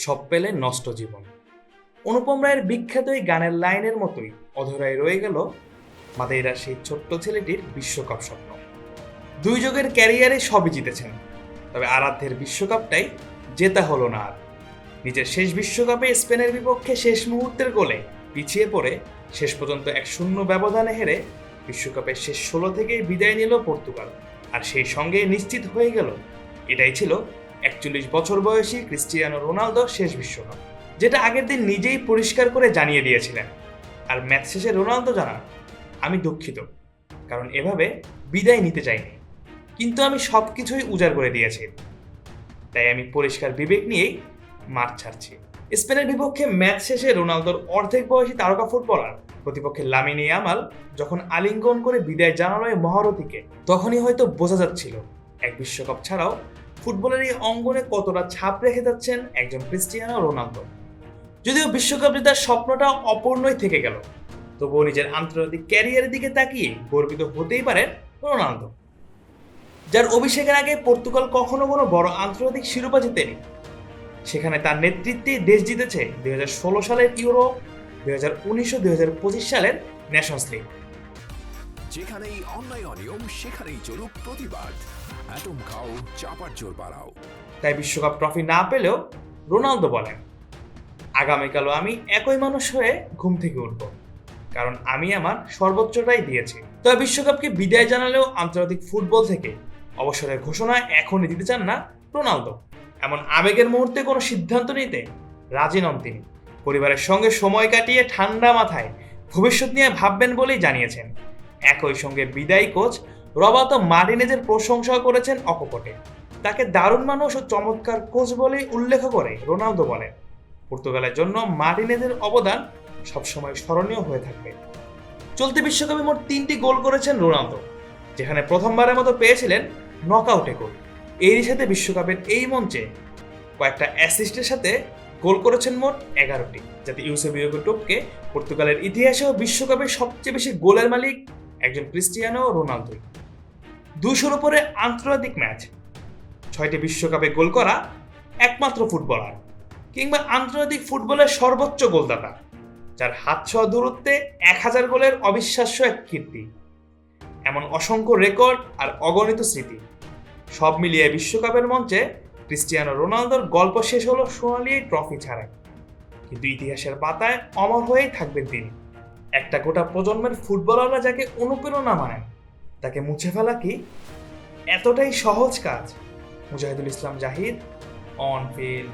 সব পেলে নষ্ট জীবন। অনুপম রায়ের বিখ্যাত এই গানের লাইনের মতোই অধরায় রয়ে গেল মাদেইরার সেই ছোট্ট ছেলেটির বিশ্বকাপ স্বপ্ন। দুই যুগের ক্যারিয়ারে সবই জিতেছেন, তবে আরাধ্যের বিশ্বকাপটাই জেতা হলো না আর। নিজের শেষ বিশ্বকাপে স্পেনের বিপক্ষে শেষ মুহূর্তের গোলে পিছিয়ে পড়ে শেষ পর্যন্ত 1-0 ব্যবধানে হেরে বিশ্বকাপের শেষ 16 থেকেই বিদায় নিল পর্তুগাল। আর সেই সঙ্গে নিশ্চিত হয়ে গেল এটাই ছিল 41 বছর বয়সী ক্রিস্টিয়ানো রোনালদোর শেষ বিশ্বকাপ, যেটা আগের দিন নিজেই পরিষ্কার করে জানিয়ে দিয়েছিলেন। আর ম্যাচ শেষে রোনালদো জানান, আমি দুঃখিত, কারণ এভাবে বিদায় নিতে চাইনি, কিন্তু আমি সব কিছুই উজাড় করে দিয়েছি, তাই আমি পরিষ্কার বিবেক নিয়েই মাঠ ছাড়ছি। স্পেনের বিপক্ষে ম্যাচ শেষে রোনালদোর অর্ধেক বয়সী তারকা ফুটবলার প্রতিপক্ষে লামিনে ইয়ামাল যখন আলিঙ্গন করে বিদায় জানালো এই মহারথীকে, তখনই হয়তো বোঝা যাচ্ছিল এক বিশ্বকাপ ছাড়াও ফুটবলের এই অঙ্গনে কতটা ছাপ রেখে যাচ্ছেন একজন ক্রিস্টিয়ানো রোনালদো। যদিও বিশ্বকাপ জেতার স্বপ্নটা অপূর্ণই থেকে গেল, তবুও নিজের আন্তর্জাতিক ক্যারিয়ারের দিকে তাকিয়ে গর্বিত হতেই পারেন রোনালদো, যার অভিষেকের আগে পর্তুগাল কখনো কোনো বড় আন্তর্জাতিক শিরোপা জিতেনি। সেখানে তার নেতৃত্বে দেশ জিতেছে 2016 সালের ইউরো, 2019 ও 2025 সালের ন্যাশনস লিগ। যেখানেই অন্যায় অনিয়ম সেখানেই চলুক প্রতিবাদ। অ্যাটম খাও, চাপার জোর বাড়াও। তাই বিশ্বকাপ ট্রফি না পেলেও রোনালদো বলেন, আগামীকালও আমি একই মানুষ হয়ে ঘুম থেকে উঠব, কারণ আমি আমার সর্বোচ্চটাই দিয়েছি। তবে বিশ্বকাপকে বিদায় জানালেও আন্তর্জাতিক ফুটবল থেকে অবসরের ঘোষণা এখনই দিতে চান না রোনালদো। এমন আবেগের মুহূর্তে কোনো সিদ্ধান্ত নিতে রাজি নন তিনি। পরিবারের সঙ্গে সময় কাটিয়ে ঠান্ডা মাথায় ভবিষ্যৎ নিয়ে ভাববেন বলেই জানিয়েছেন। একই সঙ্গে বিদায়ী কোচ রবার্তো মার্টিনেজের প্রশংসা করেছেন অকপটে। তাকে দারুণ মানুষ ও চমৎকার কোচ বলেই উল্লেখ করে রোনালদো বলেন, পর্তুগালের জন্য মার্টিনেজের অবদান সবসময় স্মরণীয় হয়ে থাকবে। চলতি বিশ্বকাপে মোট 3টি গোল করেছেন রোনালদো, যেখানে প্রথমবারের মতো পেয়েছিলেন নকআউটে গোল। এরই সাথে বিশ্বকাপের এই মঞ্চে কয়েকটা অ্যাসিস্টের সাথে গোল করেছেন মোট 11টি, যাতে ইউসেবিওকে টপকে পর্তুগালের ইতিহাসেও বিশ্বকাপে সবচেয়ে বেশি গোলের মালিক একজন ক্রিস্টিয়ানো রোনালদোই। 200-র উপরে আন্তর্জাতিক ম্যাচ, 6টি বিশ্বকাপে গোল করা একমাত্র ফুটবলার, কিংবা আন্তর্জাতিক ফুটবলের সর্বোচ্চ গোলদাতা, যার হাত ছোঁয়া দূরত্বে 1000 গোলের অবিশ্বাস্য এক কীর্তি। এমন অসংখ্য রেকর্ড আর অগণিত স্মৃতি, সব মিলিয়ে বিশ্বকাপের মঞ্চে ক্রিস্টিয়ানো রোনালদোর গল্প শেষ হলো সোনালি এই ট্রফি ছাড়াই, কিন্তু ইতিহাসের পাতায় অমর হয়েই থাকবেন তিনি। একটা গোটা প্রজন্মের ফুটবলাররা যাকে অনুপ্রেরণা মানেন, তাকে মুছে ফেলা কি এতটাই সহজ কাজ? Mujahidul Islam Zahid, on field.